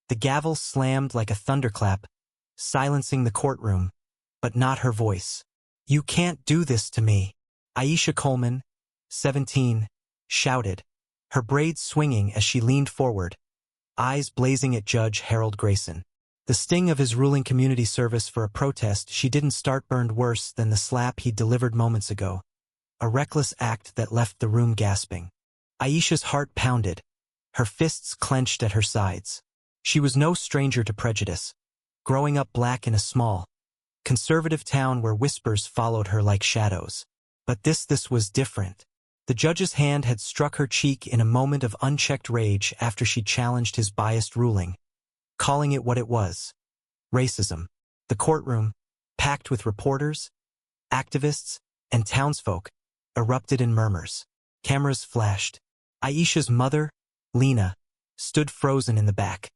The gavel slammed like a thunderclap, silencing the courtroom, but not her voice. "You can't do this to me," Aisha Coleman, 17, shouted, her braids swinging as she leaned forward, eyes blazing at Judge Harold Grayson. The sting of his ruling community service for a protest she didn't start burned worse than the slap he'd delivered moments ago, a reckless act that left the room gasping. Aisha's heart pounded, her fists clenched at her sides. She was no stranger to prejudice, growing up black in a small, conservative town where whispers followed her like shadows. But this was different. The judge's hand had struck her cheek in a moment of unchecked rage after she challenged his biased ruling, calling it what it was: racism. The courtroom, packed with reporters, activists, and townsfolk, erupted in murmurs. Cameras flashed. Aisha's mother, Lena, stood frozen in the back,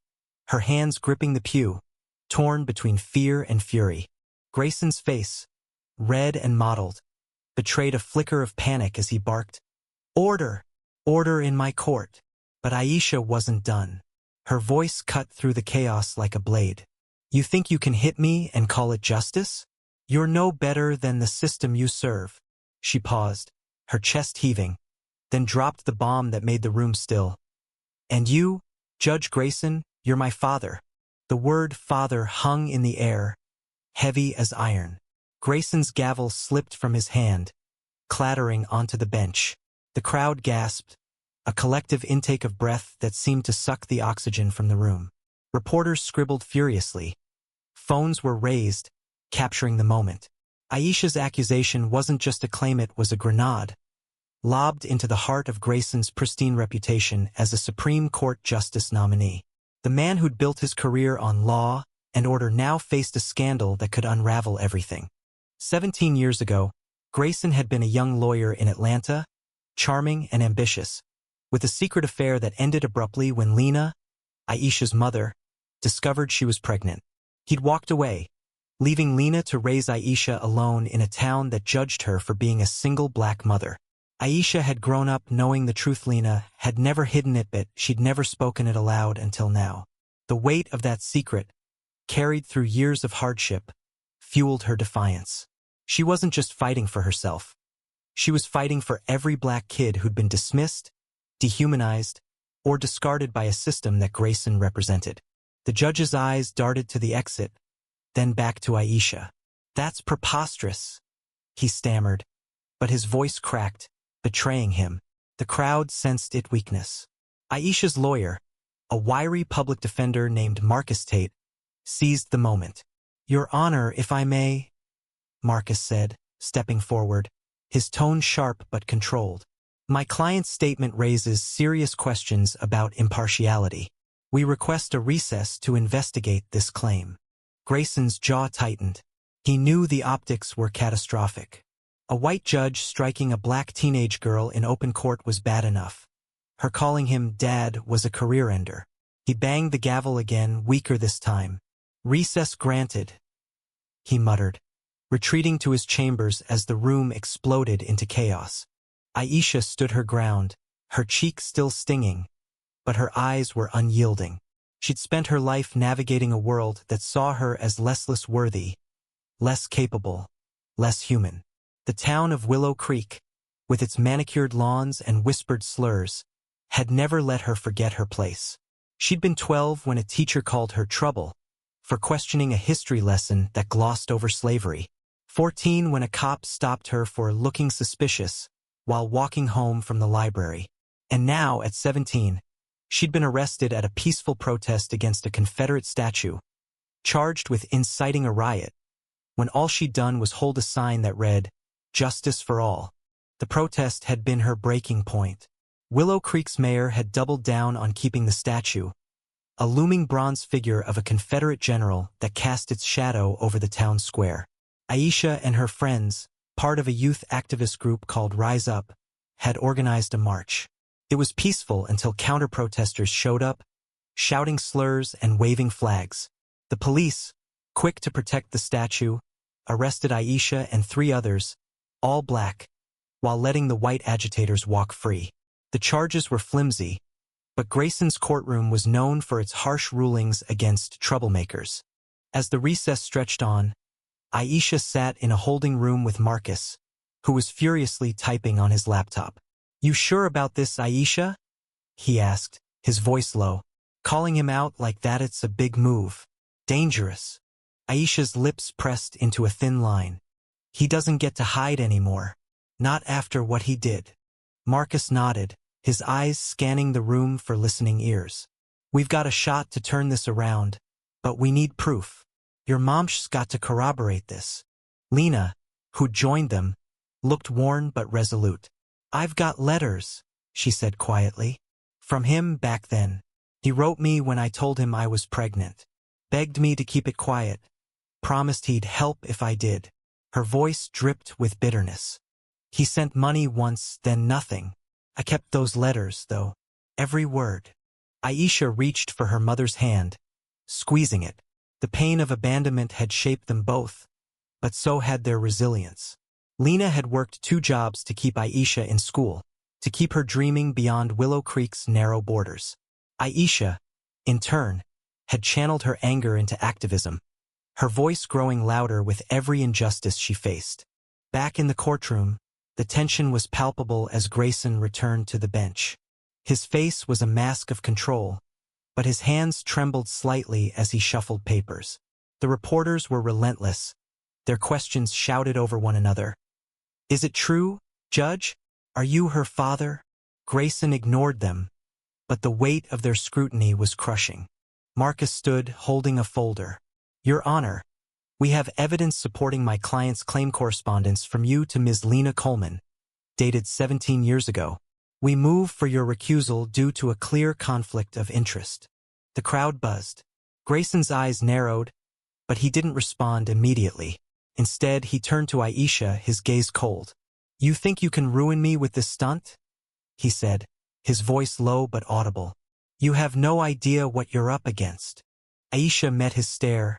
her hands gripping the pew, torn between fear and fury. Grayson's face, red and mottled, betrayed a flicker of panic as he barked, "Order! Order in my court!" But Aisha wasn't done. Her voice cut through the chaos like a blade. "You think you can hit me and call it justice? You're no better than the system you serve." She paused, her chest heaving, then dropped the bomb that made the room still. "And you, Judge Grayson, you're my father." The word father hung in the air, heavy as iron. Grayson's gavel slipped from his hand, clattering onto the bench. The crowd gasped, a collective intake of breath that seemed to suck the oxygen from the room. Reporters scribbled furiously. Phones were raised, capturing the moment. Aisha's accusation wasn't just a claim, it was a grenade, lobbed into the heart of Grayson's pristine reputation as a Supreme Court Justice nominee. The man who'd built his career on law and order now faced a scandal that could unravel everything. 17 years ago, Grayson had been a young lawyer in Atlanta, charming and ambitious, with a secret affair that ended abruptly when Lena, Aisha's mother, discovered she was pregnant. He'd walked away, leaving Lena to raise Aisha alone in a town that judged her for being a single black mother. Aisha had grown up knowing the truth. Lena had never hidden it, but she'd never spoken it aloud until now. The weight of that secret, carried through years of hardship, fueled her defiance. She wasn't just fighting for herself. She was fighting for every black kid who'd been dismissed, dehumanized, or discarded by a system that Grayson represented. The judge's eyes darted to the exit, then back to Aisha. "That's preposterous," he stammered, but his voice cracked, betraying him. The crowd sensed its weakness. Aisha's lawyer, a wiry public defender named Marcus Tate, seized the moment. "Your Honor, if I may," Marcus said, stepping forward, his tone sharp but controlled. "My client's statement raises serious questions about impartiality. We request a recess to investigate this claim." Grayson's jaw tightened. He knew the optics were catastrophic. A white judge striking a black teenage girl in open court was bad enough. Her calling him Dad was a career ender. He banged the gavel again, weaker this time. "Recess granted," he muttered, retreating to his chambers as the room exploded into chaos. Aisha stood her ground, her cheek still stinging, but her eyes were unyielding. She'd spent her life navigating a world that saw her as less worthy, less capable, less human. The town of Willow Creek, with its manicured lawns and whispered slurs, had never let her forget her place. She'd been 12 when a teacher called her trouble for questioning a history lesson that glossed over slavery. 14 when a cop stopped her for looking suspicious while walking home from the library. And now, at 17, she'd been arrested at a peaceful protest against a Confederate statue, charged with inciting a riot, when all she'd done was hold a sign that read, "Justice for All." The protest had been her breaking point. Willow Creek's mayor had doubled down on keeping the statue, a looming bronze figure of a Confederate general that cast its shadow over the town square. Aisha and her friends, part of a youth activist group called Rise Up, had organized a march. It was peaceful until counter-protesters showed up, shouting slurs and waving flags. The police, quick to protect the statue, arrested Aisha and 3 others, all black, while letting the white agitators walk free. The charges were flimsy, But Grayson's courtroom was known for its harsh rulings against troublemakers. As the recess stretched on, Aisha sat in a holding room with Marcus, who was furiously typing on his laptop. "You sure about this, Aisha?" he asked, his voice low. "Calling him out like that, it's a big move. Dangerous." Aisha's lips pressed into a thin line. "He doesn't get to hide anymore. Not after what he did." Marcus nodded, his eyes scanning the room for listening ears. "We've got a shot to turn this around, but we need proof. Your mom's got to corroborate this." Lena, who joined them, looked worn but resolute. "I've got letters," she said quietly. "From him back then. He wrote me when I told him I was pregnant. Begged me to keep it quiet. Promised he'd help if I did." Her voice dripped with bitterness. "He sent money once, then nothing. I kept those letters, though. Every word." Aisha reached for her mother's hand, squeezing it. The pain of abandonment had shaped them both, but so had their resilience. Lena had worked 2 jobs to keep Aisha in school, to keep her dreaming beyond Willow Creek's narrow borders. Aisha, in turn, had channeled her anger into activism, her voice growing louder with every injustice she faced. Back in the courtroom, the tension was palpable as Grayson returned to the bench. His face was a mask of control, but his hands trembled slightly as he shuffled papers. The reporters were relentless, their questions shouted over one another. "Is it true, Judge? Are you her father?" Grayson ignored them, but the weight of their scrutiny was crushing. Marcus stood, holding a folder. "Your Honor, we have evidence supporting my client's claim correspondence from you to Ms. Lena Coleman, dated 17 years ago. We move for your recusal due to a clear conflict of interest." The crowd buzzed. Grayson's eyes narrowed, but he didn't respond immediately. Instead, he turned to Aisha, his gaze cold. "You think you can ruin me with this stunt?" he said, his voice low but audible. "You have no idea what you're up against." Aisha met his stare,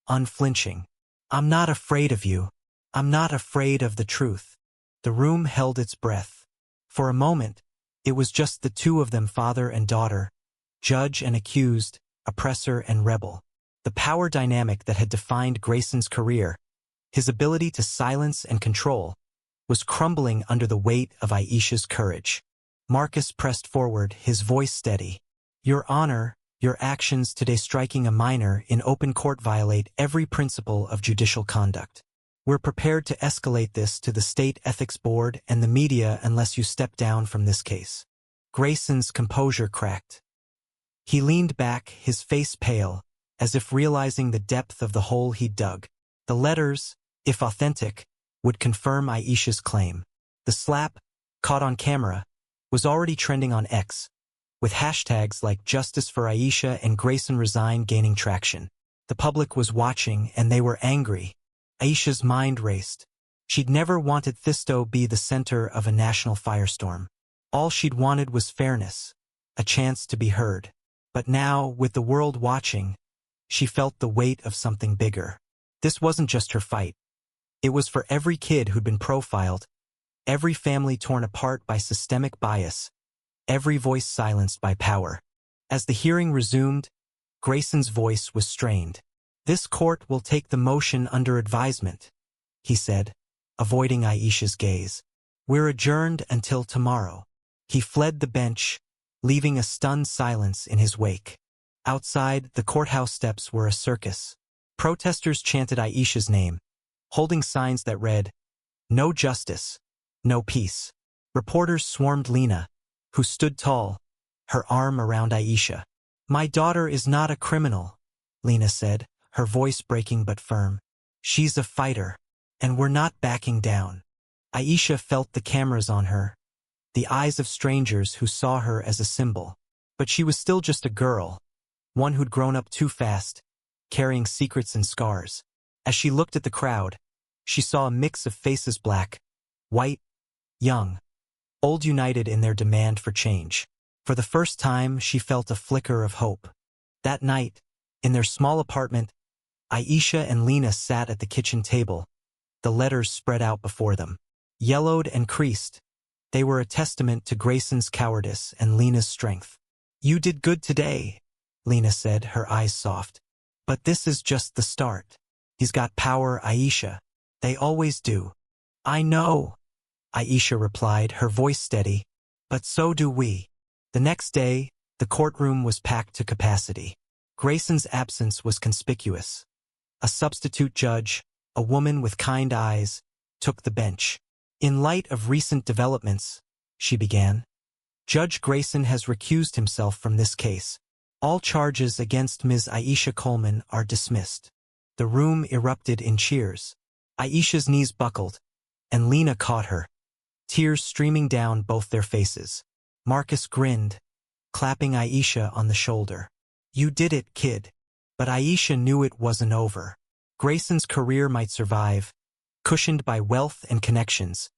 unflinching. "I'm not afraid of you. I'm not afraid of the truth." The room held its breath. For a moment, it was just the 2 of them, father and daughter, judge and accused, oppressor and rebel. The power dynamic that had defined Grayson's career, his ability to silence and control, was crumbling under the weight of Aisha's courage. Marcus pressed forward, his voice steady. "Your Honor, your actions today striking a minor in open court violate every principle of judicial conduct. We're prepared to escalate this to the State Ethics Board and the media unless you step down from this case." Grayson's composure cracked. He leaned back, his face pale, as if realizing the depth of the hole he'd dug. The letters, if authentic, would confirm Aisha's claim. The slap, caught on camera, was already trending on X, with hashtags like Justice for Aisha and Grayson Resign gaining traction. The public was watching, and they were angry. Aisha's mind raced. She'd never wanted Thisto be the center of a national firestorm. All she'd wanted was fairness, a chance to be heard. But now, with the world watching, she felt the weight of something bigger. This wasn't just her fight. It was for every kid who'd been profiled, every family torn apart by systemic bias, every voice silenced by power. As the hearing resumed, Grayson's voice was strained. "This court will take the motion under advisement," he said, avoiding Aisha's gaze. "We're adjourned until tomorrow." He fled the bench, leaving a stunned silence in his wake. Outside, the courthouse steps were a circus. Protesters chanted Aisha's name, holding signs that read, "No justice, no peace." Reporters swarmed Lena, who stood tall, her arm around Aisha. "My daughter is not a criminal," Lena said, her voice breaking but firm. "She's a fighter, and we're not backing down." Aisha felt the cameras on her, the eyes of strangers who saw her as a symbol. But she was still just a girl, one who'd grown up too fast, carrying secrets and scars. As she looked at the crowd, she saw a mix of faces, black, white, young, old, united in their demand for change. For the first time, she felt a flicker of hope. That night, in their small apartment, Aisha and Lena sat at the kitchen table, the letters spread out before them. Yellowed and creased, they were a testament to Grayson's cowardice and Lena's strength. You did good today, Lena said, her eyes soft. But this is just the start. He's got power, Aisha. They always do. I know, Aisha replied, her voice steady. But so do we. The next day, the courtroom was packed to capacity. Grayson's absence was conspicuous. A substitute judge, a woman with kind eyes, took the bench. In light of recent developments, she began, Judge Grayson has recused himself from this case. All charges against Ms. Aisha Coleman are dismissed. The room erupted in cheers. Aisha's knees buckled, and Lena caught her, tears streaming down both their faces. Marcus grinned, clapping Aisha on the shoulder. You did it, kid. But Aisha knew it wasn't over. Grayson's career might survive, cushioned by wealth and connections,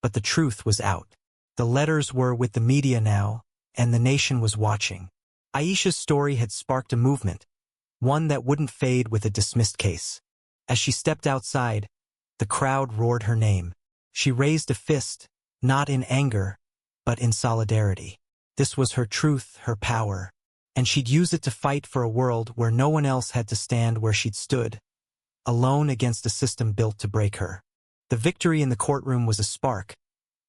but the truth was out. The letters were with the media now, and the nation was watching. Aisha's story had sparked a movement, one that wouldn't fade with a dismissed case. As she stepped outside, the crowd roared her name. She raised a fist, not in anger, but in solidarity. This was her truth, her power, and she'd use it to fight for a world where no one else had to stand where she'd stood, alone against a system built to break her. The victory in the courtroom was a spark,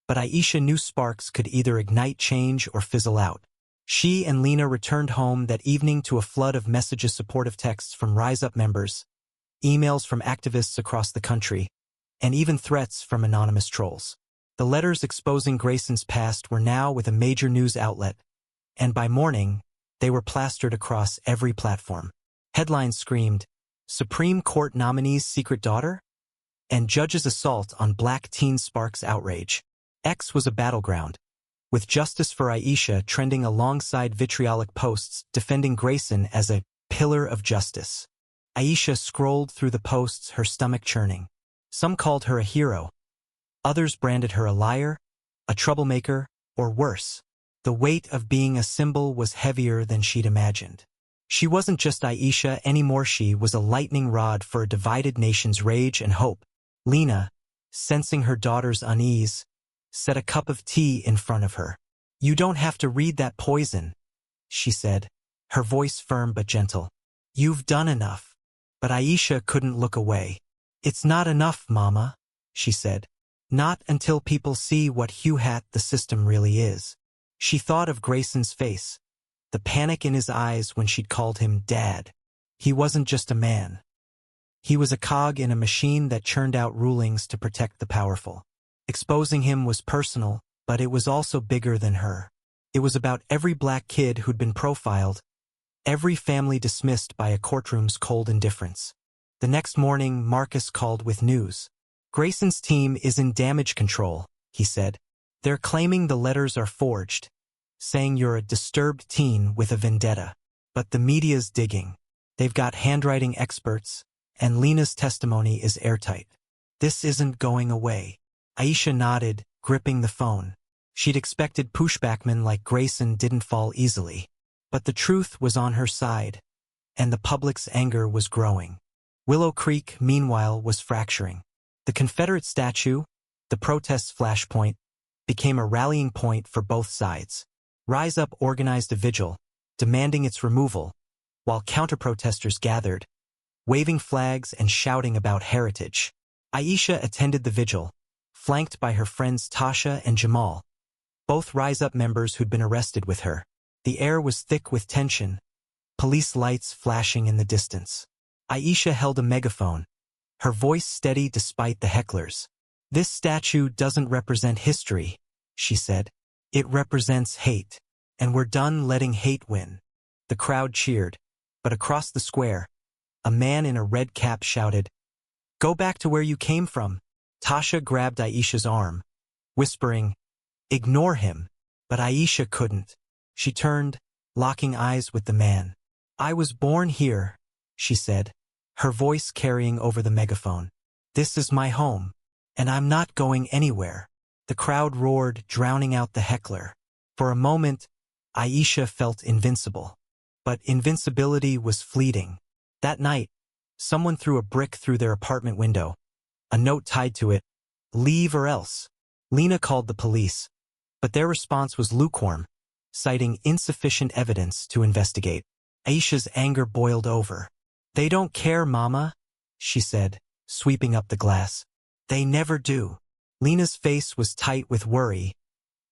but Aisha knew sparks could either ignite change or fizzle out. She and Lena returned home that evening to a flood of messages, supportive texts from Rise Up members, emails from activists across the country, and even threats from anonymous trolls. The letters exposing Grayson's past were now with a major news outlet, and by morning, they were plastered across every platform. Headlines screamed, Supreme Court nominee's secret daughter? And judge's assault on black teen sparks outrage. X was a battleground, with Justice for Aisha trending alongside vitriolic posts defending Grayson as a pillar of justice. Aisha scrolled through the posts, her stomach churning. Some called her a hero. Others branded her a liar, a troublemaker, or worse. The weight of being a symbol was heavier than she'd imagined. She wasn't just Aisha anymore, she was a lightning rod for a divided nation's rage and hope. Lena, sensing her daughter's unease, set a cup of tea in front of her. You don't have to read that poison, she said, her voice firm but gentle. You've done enough. But Aisha couldn't look away. It's not enough, Mama, she said. Not until people see what Hugh the system really is. She thought of Grayson's face, the panic in his eyes when she'd called him Dad. He wasn't just a man. He was a cog in a machine that churned out rulings to protect the powerful. Exposing him was personal, but it was also bigger than her. It was about every black kid who'd been profiled, every family dismissed by a courtroom's cold indifference. The next morning, Marcus called with news. Grayson's team is in damage control, he said. They're claiming the letters are forged, saying you're a disturbed teen with a vendetta. But the media's digging. They've got handwriting experts, and Lena's testimony is airtight. This isn't going away. Aisha nodded, gripping the phone. She'd expected pushbackmen like Grayson didn't fall easily. But the truth was on her side, and the public's anger was growing. Willow Creek, meanwhile, was fracturing. The Confederate statue, the protest's flashpoint, became a rallying point for both sides. Rise Up organized a vigil, demanding its removal, while counter-protesters gathered, waving flags and shouting about heritage. Aisha attended the vigil, flanked by her friends Tasha and Jamal, both Rise Up members who'd been arrested with her. The air was thick with tension, police lights flashing in the distance. Aisha held a megaphone, her voice steady despite the hecklers. This statue doesn't represent history, she said. It represents hate, and we're done letting hate win. The crowd cheered, but across the square, a man in a red cap shouted, Go back to where you came from. Tasha grabbed Aisha's arm, whispering, Ignore him. But Aisha couldn't. She turned, locking eyes with the man. I was born here, she said, her voice carrying over the megaphone. This is my home, and I'm not going anywhere. The crowd roared, drowning out the heckler. For a moment, Aisha felt invincible. But invincibility was fleeting. That night, someone threw a brick through their apartment window. A note tied to it, Leave or else. Lena called the police, but their response was lukewarm. citing insufficient evidence to investigate. Aisha's anger boiled over. "They don't care, Mama," she said, sweeping up the glass. "They never do." Lena's face was tight with worry,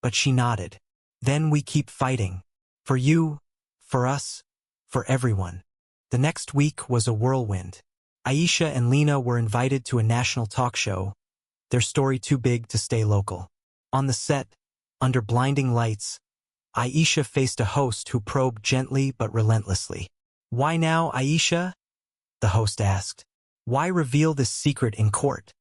but she nodded. "Then we keep fighting. For you, for us, for everyone." The next week was a whirlwind. Aisha and Lena were invited to a national talk show, their story too big to stay local. On the set, under blinding lights, Aisha faced a host who probed gently but relentlessly. "Why now, Aisha?" the host asked. "Why reveal this secret in court?"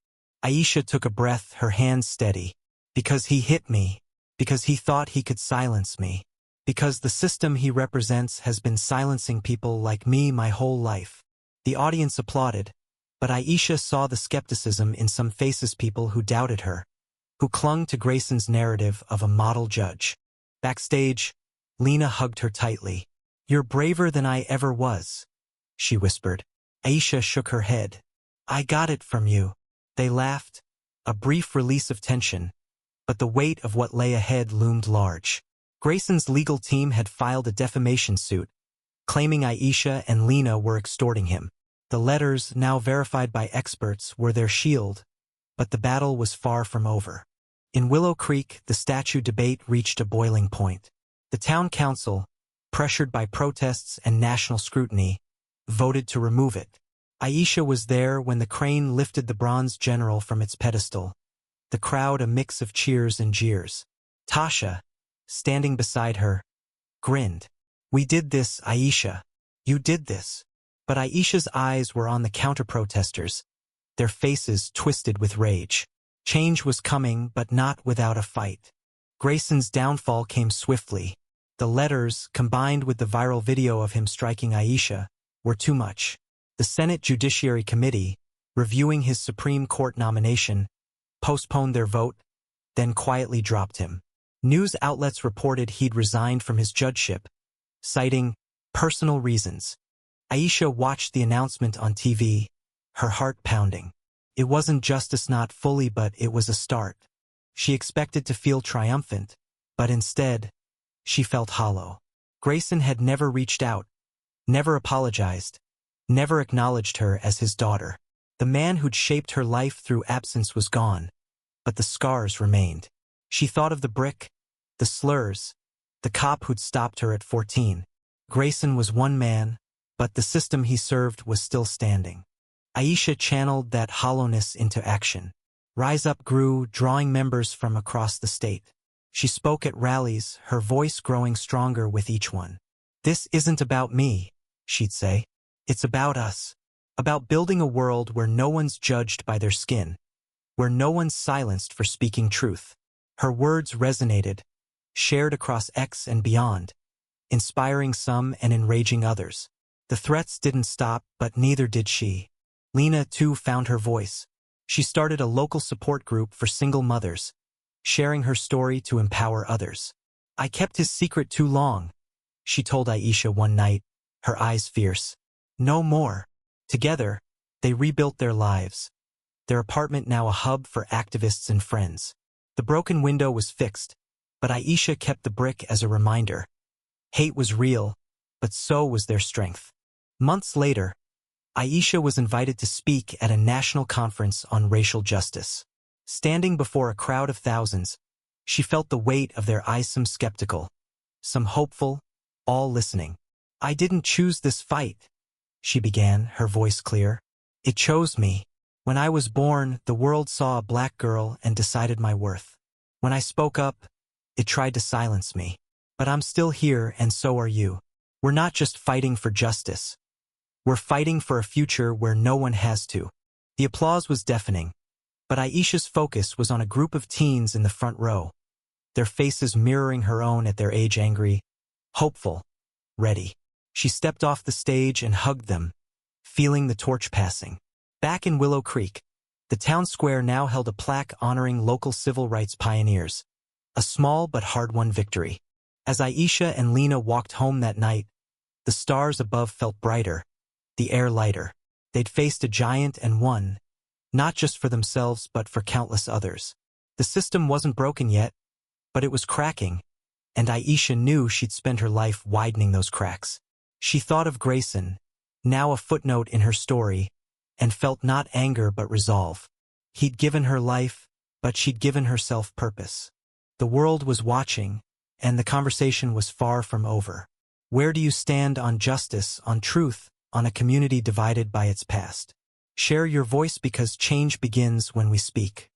Aisha took a breath, her hands steady. "Because he hit me. Because he thought he could silence me. Because the system he represents has been silencing people like me my whole life." The audience applauded, but Aisha saw the skepticism in some faces, people who doubted her, who clung to Grayson's narrative of a model judge. Backstage, Lena hugged her tightly. "You're braver than I ever was," she whispered. Aisha shook her head. "I got it from you." They laughed, a brief release of tension, but the weight of what lay ahead loomed large. Grayson's legal team had filed a defamation suit, claiming Aisha and Lena were extorting him. The letters, now verified by experts, were their shield, but the battle was far from over. In Willow Creek, the statue debate reached a boiling point. The town council, pressured by protests and national scrutiny, voted to remove it. Aisha was there when the crane lifted the bronze general from its pedestal, the crowd a mix of cheers and jeers. Tasha, standing beside her, grinned. "We did this, Aisha. You did this." But Aisha's eyes were on the counter-protesters, their faces twisted with rage. Change was coming, but not without a fight. Grayson's downfall came swiftly. The letters, combined with the viral video of him striking Aisha, were too much. The Senate Judiciary Committee, reviewing his Supreme Court nomination, postponed their vote, then quietly dropped him. News outlets reported he'd resigned from his judgeship, citing personal reasons. Aisha watched the announcement on TV, her heart pounding. It wasn't justice, not fully, but it was a start. She expected to feel triumphant, but instead, she felt hollow. Grayson had never reached out, never apologized, never acknowledged her as his daughter. The man who'd shaped her life through absence was gone, but the scars remained. She thought of the brick, the slurs, the cop who'd stopped her at 14. Grayson was one man, but the system he served was still standing. Aisha channeled that hollowness into action. Rise Up grew, drawing members from across the state. She spoke at rallies, her voice growing stronger with each one. "This isn't about me," she'd say. "It's about us. About building a world where no one's judged by their skin, where no one's silenced for speaking truth." Her words resonated, shared across X and beyond, inspiring some and enraging others. The threats didn't stop, but neither did she. Lena, too, found her voice. She started a local support group for single mothers, sharing her story to empower others. "I kept his secret too long," she told Aisha one night, her eyes fierce. "No more." Together, they rebuilt their lives, their apartment now a hub for activists and friends. The broken window was fixed, but Aisha kept the brick as a reminder. Hate was real, but so was their strength. Months later, Aisha was invited to speak at a national conference on racial justice. Standing before a crowd of thousands, she felt the weight of their eyes, some skeptical, some hopeful, all listening. "I didn't choose this fight," she began, her voice clear. "It chose me. When I was born, the world saw a black girl and decided my worth. When I spoke up, it tried to silence me. But I'm still here, and so are you. We're not just fighting for justice. We're fighting for a future where no one has to." The applause was deafening, but Aisha's focus was on a group of teens in the front row, their faces mirroring her own at their age, angry, hopeful, ready. She stepped off the stage and hugged them, feeling the torch passing. Back in Willow Creek, the town square now held a plaque honoring local civil rights pioneers, a small but hard-won victory. As Aisha and Lena walked home that night, the stars above felt brighter, the air lighter. They'd faced a giant and won, not just for themselves but for countless others. The system wasn't broken yet, but it was cracking, and Aisha knew she'd spend her life widening those cracks. She thought of Grayson, now a footnote in her story, and felt not anger but resolve. He'd given her life, but she'd given herself purpose. The world was watching, and the conversation was far from over. Where do you stand on justice, on truth, on a community divided by its past? Share your voice because change begins when we speak.